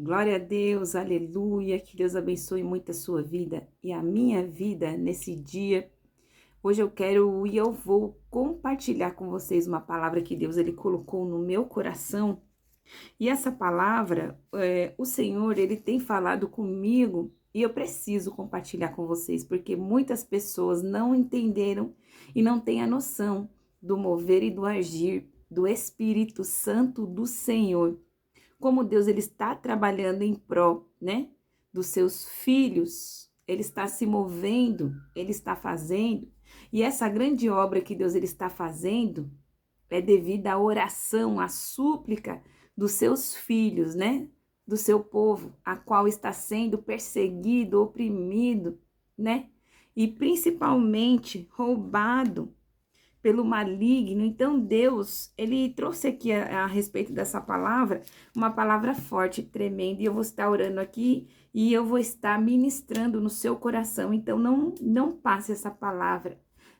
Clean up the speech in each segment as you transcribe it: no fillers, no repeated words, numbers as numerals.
Glória a Deus, aleluia, que Deus abençoe muito a sua vida e a minha vida nesse dia. Hoje eu quero e eu vou compartilhar com vocês uma palavra que Deus ele colocou no meu coração. E essa palavra, o Senhor, ele tem falado comigo e eu preciso compartilhar com vocês, porque muitas pessoas não entenderam e não têm a noção do mover e do agir do Espírito Santo do Senhor. Como Deus ele está trabalhando em prol, né, dos seus filhos, ele está se movendo, ele está fazendo, e essa grande obra que Deus ele está fazendo é devido à oração, à súplica dos seus filhos, né, do seu povo, a qual está sendo perseguido, oprimido, né, e principalmente roubado pelo maligno. Então Deus, ele trouxe aqui a respeito dessa palavra, uma palavra forte, tremenda, e eu vou estar orando aqui e eu vou estar ministrando no seu coração. Então não passe essa palavra,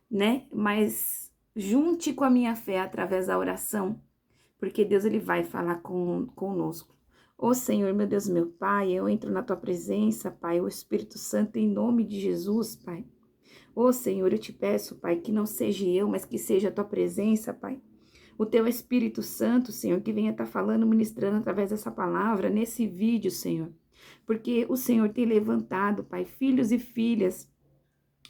né? Mas junte com a minha fé através da oração, porque Deus ele vai falar conosco. Ô Senhor, meu Deus, meu Pai, eu entro na tua presença, Pai, o Espírito Santo, em nome de Jesus, Pai. Ô Senhor, eu te peço, Pai, que não seja eu, mas que seja a tua presença, Pai. O teu Espírito Santo, Senhor, que venha estar falando, ministrando através dessa palavra, nesse vídeo, Senhor. Porque o Senhor tem levantado, Pai, filhos e filhas,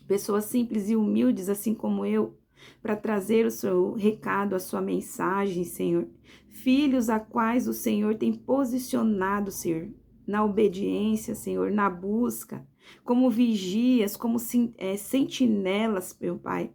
pessoas simples e humildes, assim como eu, para trazer o seu recado, a sua mensagem, Senhor. Filhos a quais o Senhor tem posicionado, Senhor, na obediência, Senhor, na busca, como vigias, como sentinelas, meu Pai,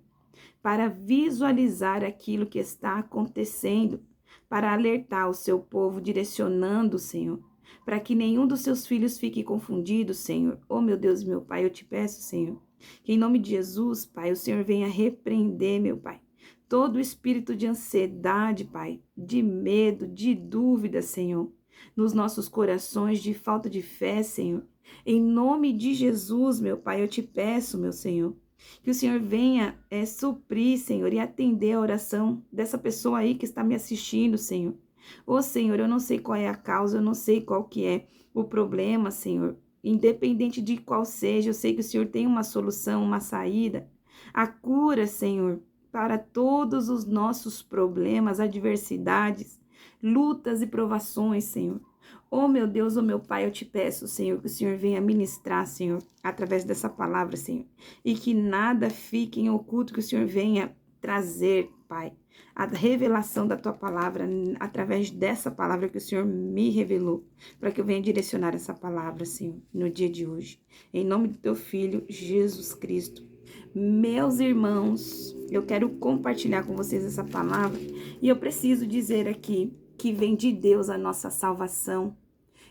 para visualizar aquilo que está acontecendo, para alertar o seu povo, direcionando, Senhor, para que nenhum dos seus filhos fique confundido, Senhor. Oh, meu Deus, meu Pai, eu te peço, Senhor, que em nome de Jesus, Pai, o Senhor venha repreender, meu Pai, todo o espírito de ansiedade, Pai, de medo, de dúvida, Senhor, nos nossos corações, de falta de fé, Senhor. Em nome de Jesus, meu Pai, eu te peço, meu Senhor, que o Senhor venha suprir, Senhor, e atender a oração dessa pessoa aí que está me assistindo, Senhor. Ô, Senhor, eu não sei qual é a causa, eu não sei qual que é o problema, Senhor. Independente de qual seja, eu sei que o Senhor tem uma solução, uma saída. A cura, Senhor, para todos os nossos problemas, adversidades, lutas e provações, Senhor. Oh, meu Deus, oh, meu Pai, eu te peço, Senhor, que o Senhor venha ministrar, Senhor, através dessa palavra, Senhor. E que nada fique em oculto, que o Senhor venha trazer, Pai, a revelação da tua palavra, através dessa palavra que o Senhor me revelou, para que eu venha direcionar essa palavra, Senhor, no dia de hoje. Em nome do teu Filho, Jesus Cristo. Meus irmãos, eu quero compartilhar com vocês essa palavra e eu preciso dizer aqui que vem de Deus a nossa salvação.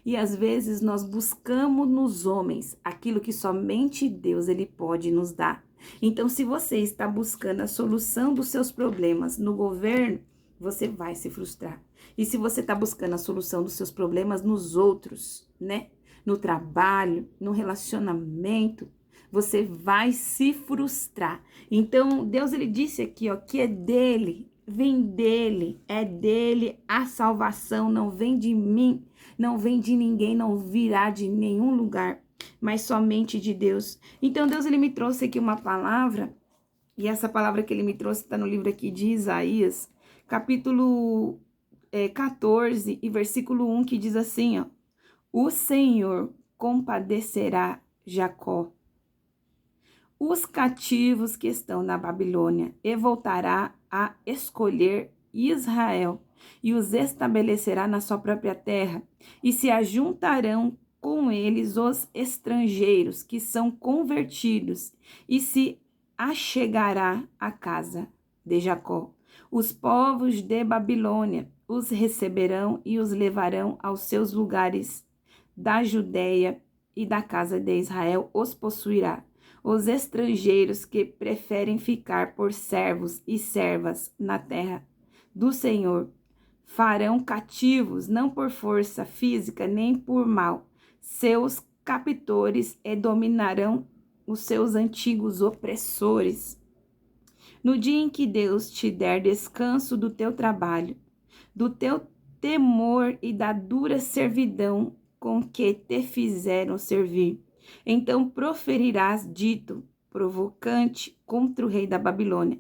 E às vezes nós buscamos nos homens aquilo que somente Deus ele pode nos dar. Então, se você está buscando a solução dos seus problemas no governo, você vai se frustrar. E se você está buscando a solução dos seus problemas nos outros, né? No trabalho, no relacionamento, você vai se frustrar. Então, Deus ele disse aqui, ó, que é dele, vem dele, é dele a salvação, não vem de mim, não vem de ninguém, não virá de nenhum lugar, mas somente de Deus. Então Deus ele me trouxe aqui uma palavra, e essa palavra que ele me trouxe está no livro aqui de Isaías, capítulo 14 e versículo 1, que diz assim, ó: o Senhor compadecerá Jacó, os cativos que estão na Babilônia, e voltará a escolher Israel, e os estabelecerá na sua própria terra, e se ajuntarão com eles os estrangeiros que são convertidos, e se achegará à casa de Jacó. Os povos de Babilônia os receberão e os levarão aos seus lugares da Judeia, e da casa de Israel os possuirá. Os estrangeiros que preferem ficar por servos e servas na terra do Senhor farão cativos, não por força física nem por mal, seus captores, e dominarão os seus antigos opressores. No dia em que Deus te der descanso do teu trabalho, do teu temor e da dura servidão com que te fizeram servir. Então proferirás dito provocante contra o rei da Babilônia,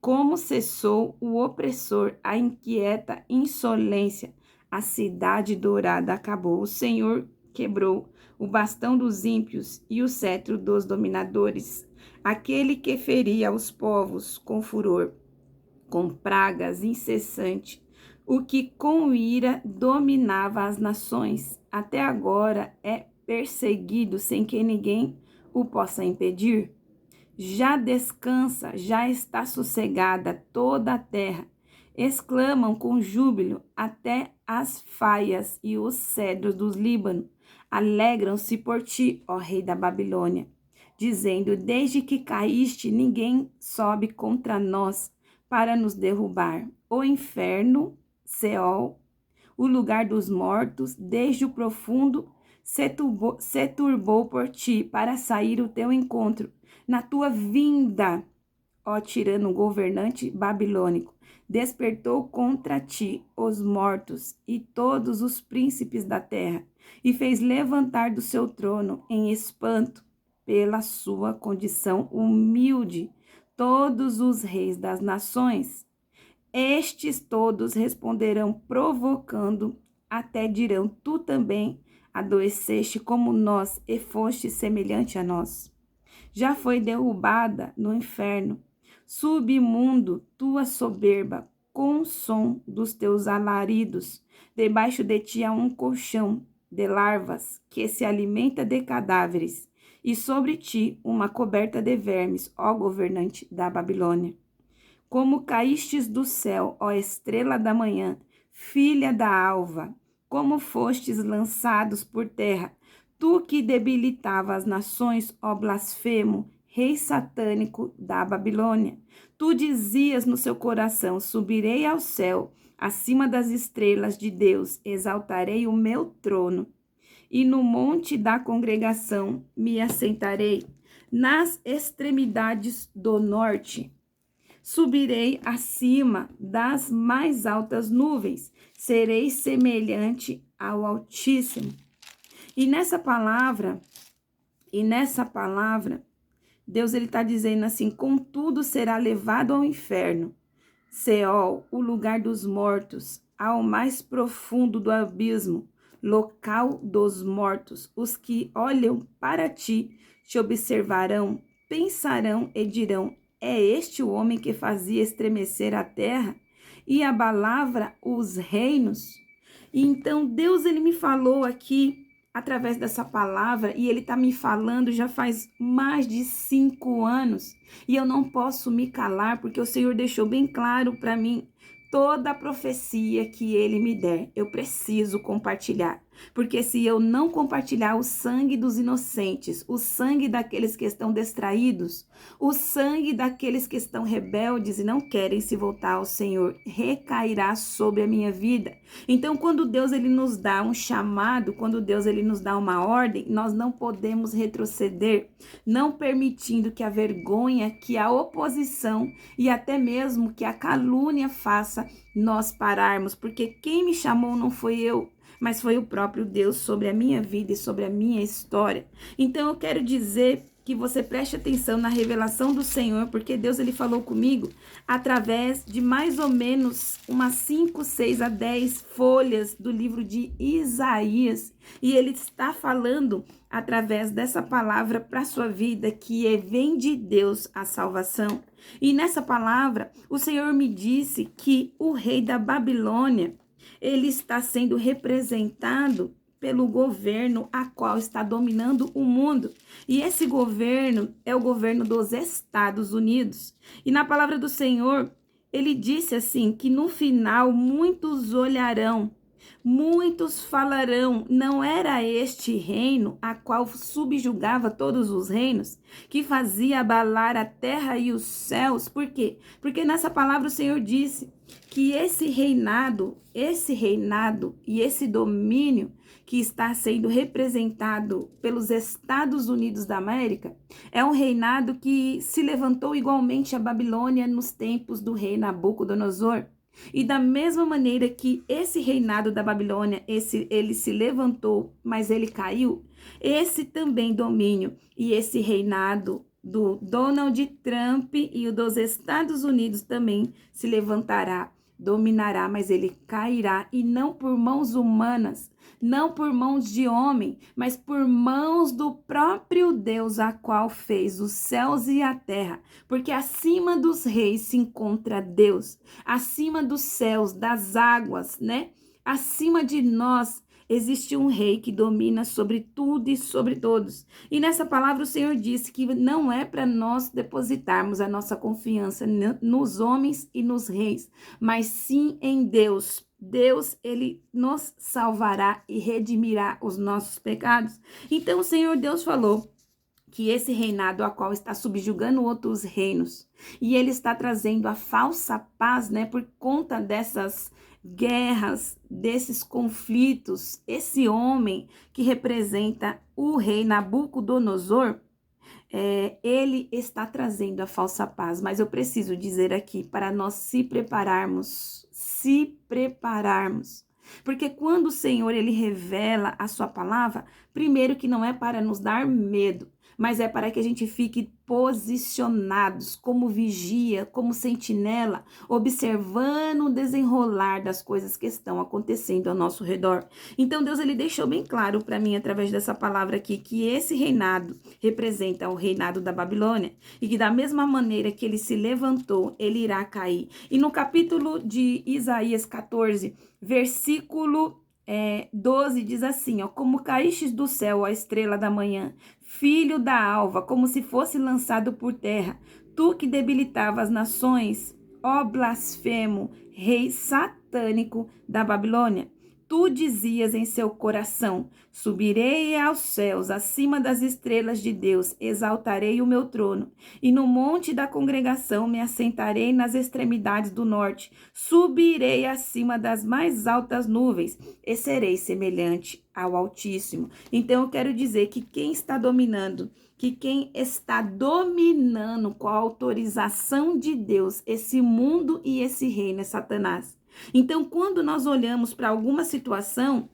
como cessou o opressor, a inquieta insolência, a cidade dourada acabou. O Senhor quebrou o bastão dos ímpios e o cetro dos dominadores, aquele que feria os povos com furor, com pragas incessantes, o que com ira dominava as nações, até agora é perseguido sem que ninguém o possa impedir. Já descansa, já está sossegada toda a terra. Exclamam com júbilo até as faias e os cedros do Líbano. Alegram-se por ti, ó rei da Babilônia, dizendo: desde que caíste, ninguém sobe contra nós para nos derrubar. O inferno, Seol, o lugar dos mortos, desde o profundo, se turbou por ti para sair ao teu encontro. Na tua vinda, ó tirano governante babilônico, despertou contra ti os mortos e todos os príncipes da terra, e fez levantar do seu trono em espanto pela sua condição humilde todos os reis das nações. Estes todos responderão provocando, até dirão: tu também adoeceste como nós e foste semelhante a nós. Já foi derrubada no inferno, submundo, tua soberba, com o som dos teus alaridos. Debaixo de ti há um colchão de larvas que se alimenta de cadáveres, e sobre ti uma coberta de vermes, ó governante da Babilônia. Como caístes do céu, ó estrela da manhã, filha da alva, como fostes lançados por terra, tu que debilitava as nações, ó blasfemo, rei satânico da Babilônia. Tu dizias no seu coração: subirei ao céu, acima das estrelas de Deus, exaltarei o meu trono. E no monte da congregação me assentarei, nas extremidades do norte. Subirei acima das mais altas nuvens, serei semelhante ao Altíssimo. E nessa palavra, Deus ele está dizendo assim: contudo será levado ao inferno, Seol, o lugar dos mortos, ao mais profundo do abismo, local dos mortos. Os que olham para ti te observarão, pensarão e dirão: é este o homem que fazia estremecer a terra e abalava os reinos? E então Deus ele me falou aqui através dessa palavra, e ele está me falando já faz mais de 5 anos, e eu não posso me calar, porque o Senhor deixou bem claro para mim toda a profecia que ele me der. Eu preciso compartilhar, porque se eu não compartilhar o sangue dos inocentes, o sangue daqueles que estão distraídos, o sangue daqueles que estão rebeldes e não querem se voltar ao Senhor, recairá sobre a minha vida. Então, quando Deus ele nos dá um chamado, quando Deus ele nos dá uma ordem, nós não podemos retroceder, não permitindo que a vergonha, que a oposição e até mesmo que a calúnia faça nós pararmos, porque quem me chamou não foi eu, mas foi o próprio Deus sobre a minha vida e sobre a minha história. Então eu quero dizer que você preste atenção na revelação do Senhor, porque Deus ele falou comigo através de mais ou menos umas 5, 6 a 10 folhas do livro de Isaías, e ele está falando através dessa palavra para a sua vida, que vem de Deus a salvação. E nessa palavra, o Senhor me disse que o rei da Babilônia, ele está sendo representado pelo governo a qual está dominando o mundo. E esse governo é o governo dos Estados Unidos. E na palavra do Senhor, ele disse assim, que no final muitos olharão, muitos falarão: não era este reino a qual subjugava todos os reinos, que fazia abalar a terra e os céus? Por quê? Porque nessa palavra o Senhor disse que esse reinado e esse domínio que está sendo representado pelos Estados Unidos da América é um reinado que se levantou igualmente a Babilônia nos tempos do rei Nabucodonosor. E da mesma maneira que esse reinado da Babilônia, ele se levantou, mas ele caiu, esse também domínio e esse reinado do Donald Trump e o dos Estados Unidos também se levantará, dominará, mas ele cairá, e não por mãos humanas, não por mãos de homem, mas por mãos do próprio Deus, a qual fez os céus e a terra, porque acima dos reis se encontra Deus, acima dos céus, das águas, né? Acima de nós existe um rei que domina sobre tudo e sobre todos. E nessa palavra o Senhor disse que não é para nós depositarmos a nossa confiança nos homens e nos reis, mas sim em Deus. Deus, ele nos salvará e redimirá os nossos pecados. Então o Senhor Deus falou que esse reinado a qual está subjugando outros reinos, e ele está trazendo a falsa paz, né, por conta dessas guerras, desses conflitos, esse homem que representa o rei Nabucodonosor, ele está trazendo a falsa paz, mas eu preciso dizer aqui para nós se prepararmos, porque quando o Senhor ele revela a sua palavra, primeiro que não é para nos dar medo, mas é para que a gente fique posicionados como vigia, como sentinela, observando o desenrolar das coisas que estão acontecendo ao nosso redor. Então Deus ele deixou bem claro para mim através dessa palavra aqui que esse reinado representa o reinado da Babilônia e que da mesma maneira que ele se levantou, ele irá cair. E no capítulo de Isaías 14, versículo 12 diz assim, ó: como caístes do céu, a estrela da manhã, filho da alva, como se fosse lançado por terra, tu que debilitava as nações, ó blasfemo, rei satânico da Babilônia. Tu dizias em seu coração: subirei aos céus, acima das estrelas de Deus, exaltarei o meu trono, e no monte da congregação me assentarei nas extremidades do norte, subirei acima das mais altas nuvens, e serei semelhante ao Altíssimo. Então eu quero dizer que quem está dominando com a autorização de Deus esse mundo e esse reino é Satanás. Então, quando nós olhamos para alguma situação,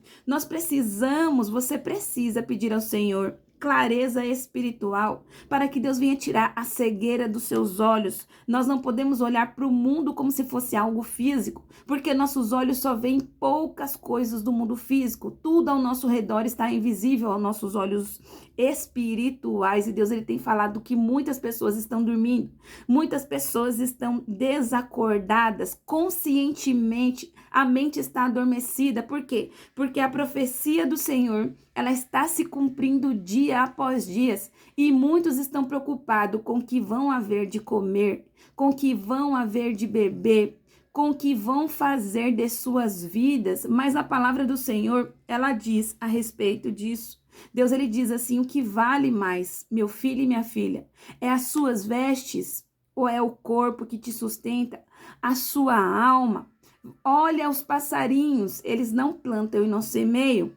você precisa pedir ao Senhor clareza espiritual, para que Deus venha tirar a cegueira dos seus olhos. Nós não podemos olhar para o mundo como se fosse algo físico, porque nossos olhos só veem poucas coisas do mundo físico. Tudo ao nosso redor está invisível aos nossos olhos espirituais, e Deus ele tem falado que muitas pessoas estão dormindo, muitas pessoas estão desacordadas, conscientemente a mente está adormecida. Por quê? Porque a profecia do Senhor, ela está se cumprindo dia após dia, e muitos estão preocupados com o que vão haver de comer, com o que vão haver de beber, com o que vão fazer de suas vidas. Mas a palavra do Senhor, ela diz a respeito disso. Deus ele diz assim: o que vale mais, meu filho e minha filha, é as suas vestes ou é o corpo que te sustenta, a sua alma? Olha os passarinhos, eles não plantam e não semeiam,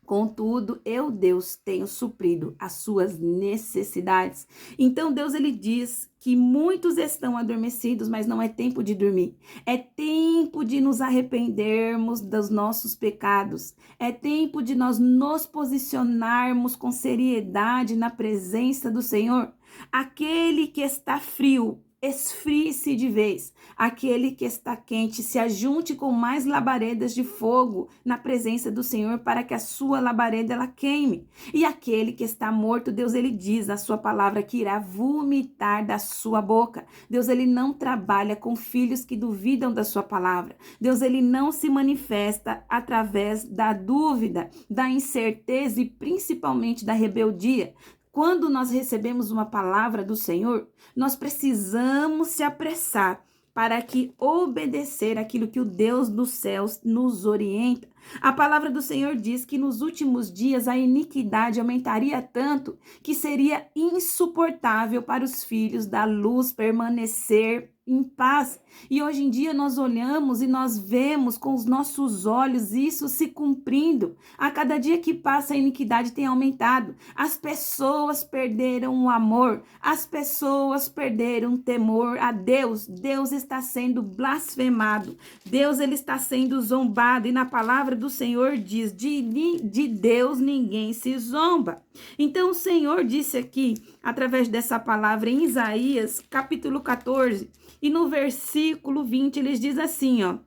contudo, eu, Deus, tenho suprido as suas necessidades. Então, Deus, ele diz que muitos estão adormecidos, mas não é tempo de dormir. É tempo de nos arrependermos dos nossos pecados. É tempo de nós nos posicionarmos com seriedade na presença do Senhor. Aquele que está frio, esfrie-se de vez. Aquele que está quente, se ajunte com mais labaredas de fogo na presença do Senhor, para que a sua labareda ela queime. E aquele que está morto, Deus ele diz a sua palavra que irá vomitar da sua boca. Deus ele não trabalha com filhos que duvidam da sua palavra. Deus ele não se manifesta através da dúvida, da incerteza e principalmente da rebeldia. Quando nós recebemos uma palavra do Senhor, nós precisamos se apressar para que obedecer aquilo que o Deus dos céus nos orienta. A palavra do Senhor diz que nos últimos dias a iniquidade aumentaria tanto que seria insuportável para os filhos da luz permanecer em paz. E hoje em dia nós olhamos e nós vemos com os nossos olhos isso se cumprindo. A cada dia que passa, a iniquidade tem aumentado. As pessoas perderam o amor, as pessoas perderam o temor a Deus. Deus está sendo blasfemado, Deus ele está sendo zombado. E na palavra do Senhor diz, de Deus ninguém se zomba. Então o Senhor disse aqui, através dessa palavra em Isaías, capítulo 14, e no versículo 20, ele diz assim, ó: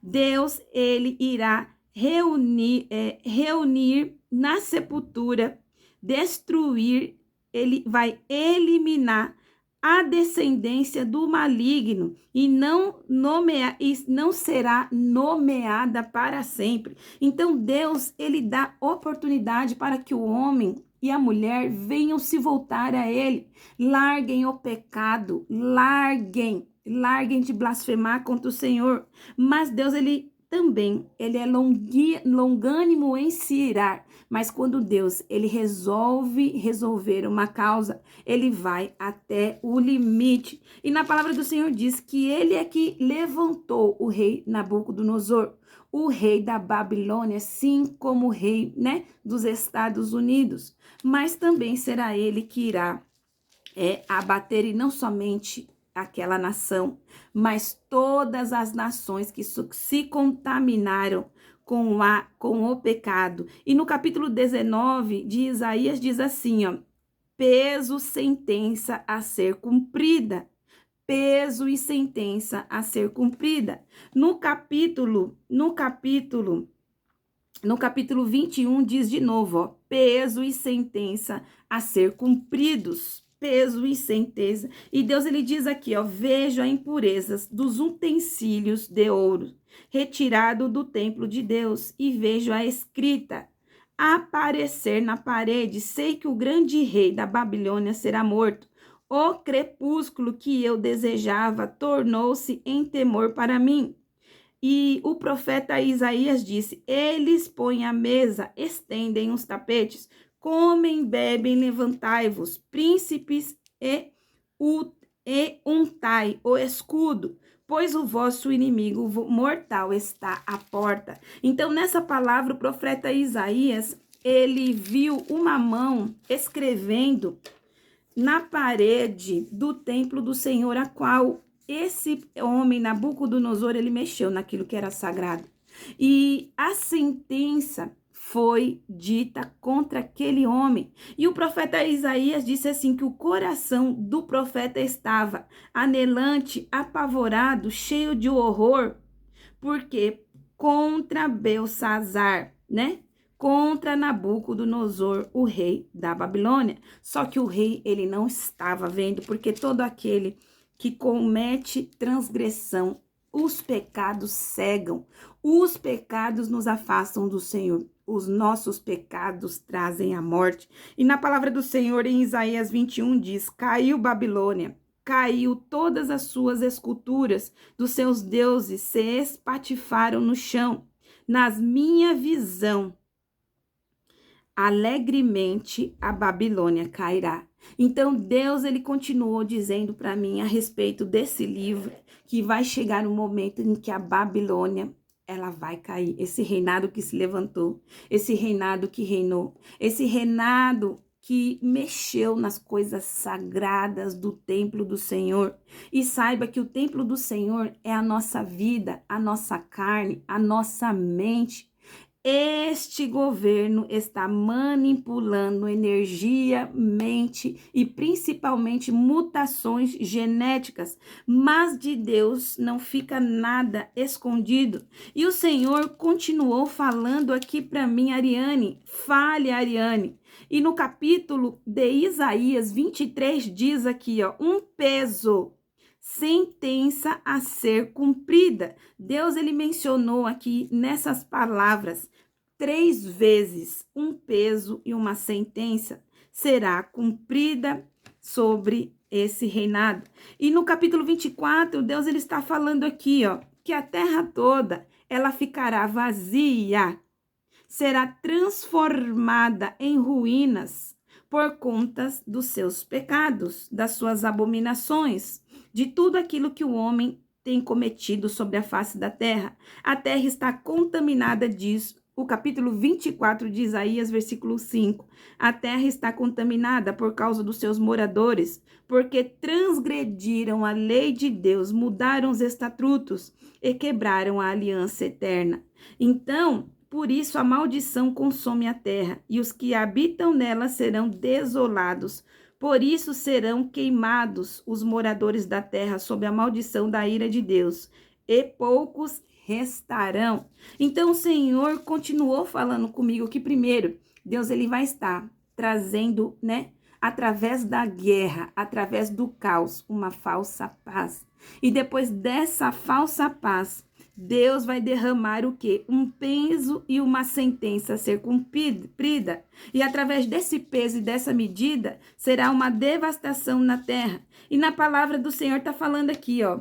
Deus, ele irá reunir na sepultura, destruir, ele vai eliminar a descendência do maligno e não será nomeada para sempre. Então Deus, ele dá oportunidade para que o homem e a mulher venham se voltar a ele. Larguem o pecado, larguem de blasfemar contra o Senhor. Mas Deus, ele é longânimo em se irar. Mas quando Deus, ele resolver uma causa, ele vai até o limite. E na palavra do Senhor diz que ele é que levantou o rei Nabucodonosor, o rei da Babilônia, assim como o rei, dos Estados Unidos. Mas também será ele que irá abater, e não somente aquela nação, mas todas as nações que se contaminaram com o pecado. E no capítulo 19 de Isaías diz assim, ó: peso, sentença a ser cumprida. Peso e sentença a ser cumprida. No capítulo 21 diz de novo, ó: peso e sentença a ser cumpridos. Peso e sentença. E Deus, ele diz aqui, ó: vejo a impurezas dos utensílios de ouro retirado do templo de Deus, e vejo a escrita aparecer na parede: sei que o grande rei da Babilônia será morto. O crepúsculo que eu desejava tornou-se em temor para mim. E o profeta Isaías disse: eles põem a mesa, estendem os tapetes, comem, bebem, levantai-vos, príncipes, e untai o escudo, pois o vosso inimigo mortal está à porta. Então, nessa palavra, o profeta Isaías, ele viu uma mão escrevendo na parede do templo do Senhor, a qual esse homem, Nabucodonosor, ele mexeu naquilo que era sagrado. E a sentença foi dita contra aquele homem. E o profeta Isaías disse assim, que o coração do profeta estava anelante, apavorado, cheio de horror, porque contra Belsassar, contra Nabucodonosor, o rei da Babilônia. Só que o rei, ele não estava vendo, porque todo aquele que comete transgressão, os pecados cegam, os pecados nos afastam do Senhor, os nossos pecados trazem a morte. E na palavra do Senhor, em Isaías 21, diz: caiu Babilônia, caiu todas as suas esculturas dos seus deuses, se espatifaram no chão. Nas minha visão, alegremente a Babilônia cairá. Então Deus, ele continuou dizendo para mim a respeito desse livro, que vai chegar um momento em que a Babilônia, ela vai cair. Esse reinado que se levantou, esse reinado que reinou, esse reinado que mexeu nas coisas sagradas do templo do Senhor. E saiba que o templo do Senhor é a nossa vida, a nossa carne, a nossa mente. Este governo está manipulando energia, mente e principalmente mutações genéticas, mas de Deus não fica nada escondido. E o Senhor continuou falando aqui para mim, Ariane, fale, Ariane. E no capítulo de Isaías 23 diz aqui, ó: um peso, sentença a ser cumprida. Deus, ele mencionou aqui nessas palavras 3 vezes: um peso e uma sentença será cumprida sobre esse reinado. E no capítulo 24, Deus, ele está falando aqui, ó, que a terra toda, ela ficará vazia, será transformada em ruínas, por conta dos seus pecados, das suas abominações, de tudo aquilo que o homem tem cometido sobre a face da terra. A terra está contaminada, diz o capítulo 24 de Isaías, versículo 5. A terra está contaminada por causa dos seus moradores, porque transgrediram a lei de Deus, mudaram os estatutos e quebraram a aliança eterna. Então, por isso a maldição consome a terra, e os que habitam nela serão desolados. Por isso serão queimados os moradores da terra sob a maldição da ira de Deus, e poucos restarão. Então o Senhor continuou falando comigo que primeiro, Deus ele vai estar trazendo, através da guerra, através do caos, uma falsa paz. E depois dessa falsa paz, Deus vai derramar o quê? Um peso e uma sentença a ser cumprida. E através desse peso e dessa medida, será uma devastação na terra. E na palavra do Senhor está falando aqui, ó.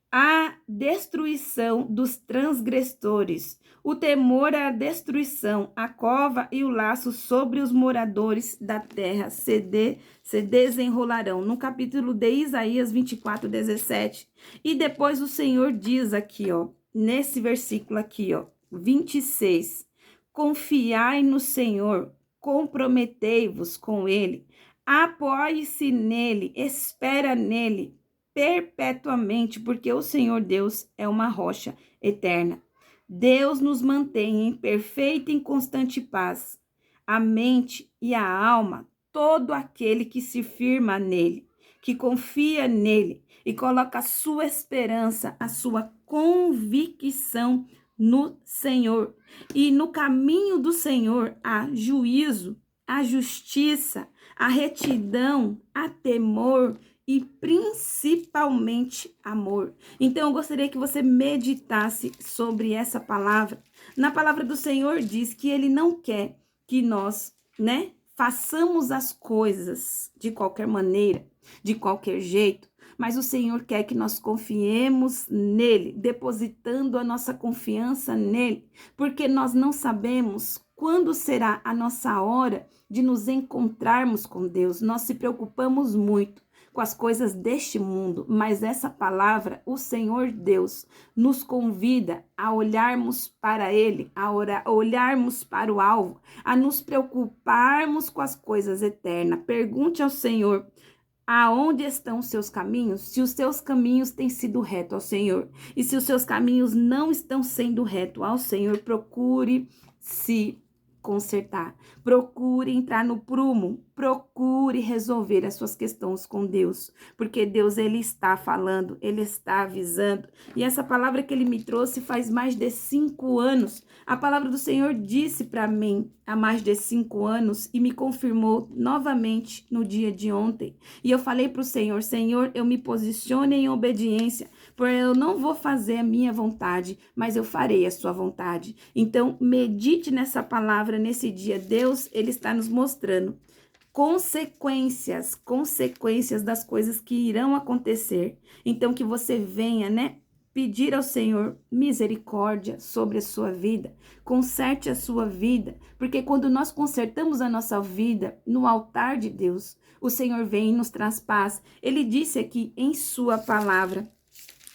A destruição dos transgressores, o temor à destruição, a cova e o laço sobre os moradores da terra se desenrolarão. No capítulo de Isaías 24, 17. E depois o Senhor diz aqui, ó, nesse versículo aqui, ó, 26. Confiai no Senhor, comprometei-vos com Ele, apoie-se nele, espera nele, perpetuamente, porque o Senhor Deus é uma rocha eterna. Deus nos mantém em perfeita e constante paz, a mente e a alma, todo aquele que se firma nele, que confia nele e coloca a sua esperança, a sua convicção no Senhor. E no caminho do Senhor há juízo, há justiça, há retidão, há temor e principalmente amor. Então eu gostaria que você meditasse sobre essa palavra. Na palavra do Senhor diz que ele não quer que nós, façamos as coisas de qualquer maneira, de qualquer jeito, mas o Senhor quer que nós confiemos nele, depositando a nossa confiança nele, porque nós não sabemos quando será a nossa hora de nos encontrarmos com Deus. Nós se preocupamos muito com as coisas deste mundo, mas essa palavra, o Senhor Deus, nos convida a olharmos para Ele, a olharmos para o alvo, a nos preocuparmos com as coisas eternas. Pergunte ao Senhor, aonde estão os seus caminhos? Se os seus caminhos têm sido retos ao Senhor, e se os seus caminhos não estão sendo retos ao Senhor, procure se consertar, procure entrar no prumo, procure resolver as suas questões com Deus, porque Deus, ele está falando, ele está avisando, e essa palavra que ele me trouxe faz mais de 5 anos, a palavra do Senhor disse para mim há mais de 5 anos, e me confirmou novamente no dia de ontem, e eu falei para o Senhor, Senhor, eu me posiciono em obediência, porque eu não vou fazer a minha vontade, mas eu farei a sua vontade. Então, medite nessa palavra nesse dia. Deus, ele está nos mostrando consequências das coisas que irão acontecer. Então, que você venha, pedir ao Senhor misericórdia sobre a sua vida, conserte a sua vida, porque quando nós consertamos a nossa vida no altar de Deus, o Senhor vem e nos traz paz. Ele disse aqui em sua palavra,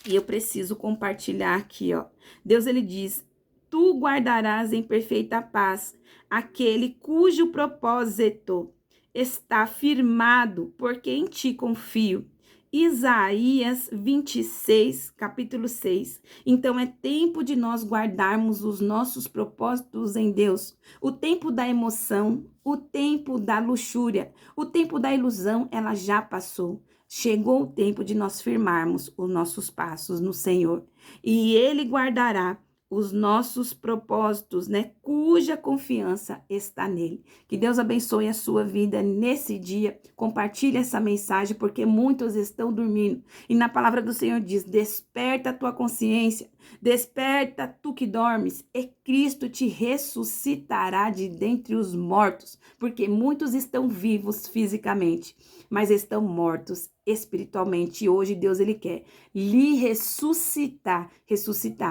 e eu preciso compartilhar aqui, ó. Deus, ele diz, tu guardarás em perfeita paz aquele cujo propósito está firmado, porque em ti confio. Isaías 26, capítulo 6. Então é tempo de nós guardarmos os nossos propósitos em Deus. O tempo da emoção, o tempo da luxúria, o tempo da ilusão, ela já passou. Chegou o tempo de nós firmarmos os nossos passos no Senhor. E Ele guardará os nossos propósitos, cuja confiança está nele. Que Deus abençoe a sua vida nesse dia. Compartilhe essa mensagem, porque muitos estão dormindo. E na palavra do Senhor diz, desperta a tua consciência, desperta tu que dormes, e Cristo te ressuscitará de dentre os mortos, porque muitos estão vivos fisicamente, mas estão mortos espiritualmente. E hoje Deus, ele quer lhe ressuscitar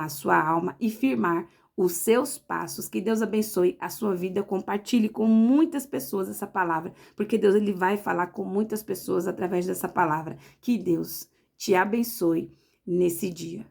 a sua alma e firmar os seus passos. Que Deus abençoe a sua vida. Compartilhe com muitas pessoas essa palavra, porque Deus ele vai falar com muitas pessoas através dessa palavra. Que Deus te abençoe nesse dia.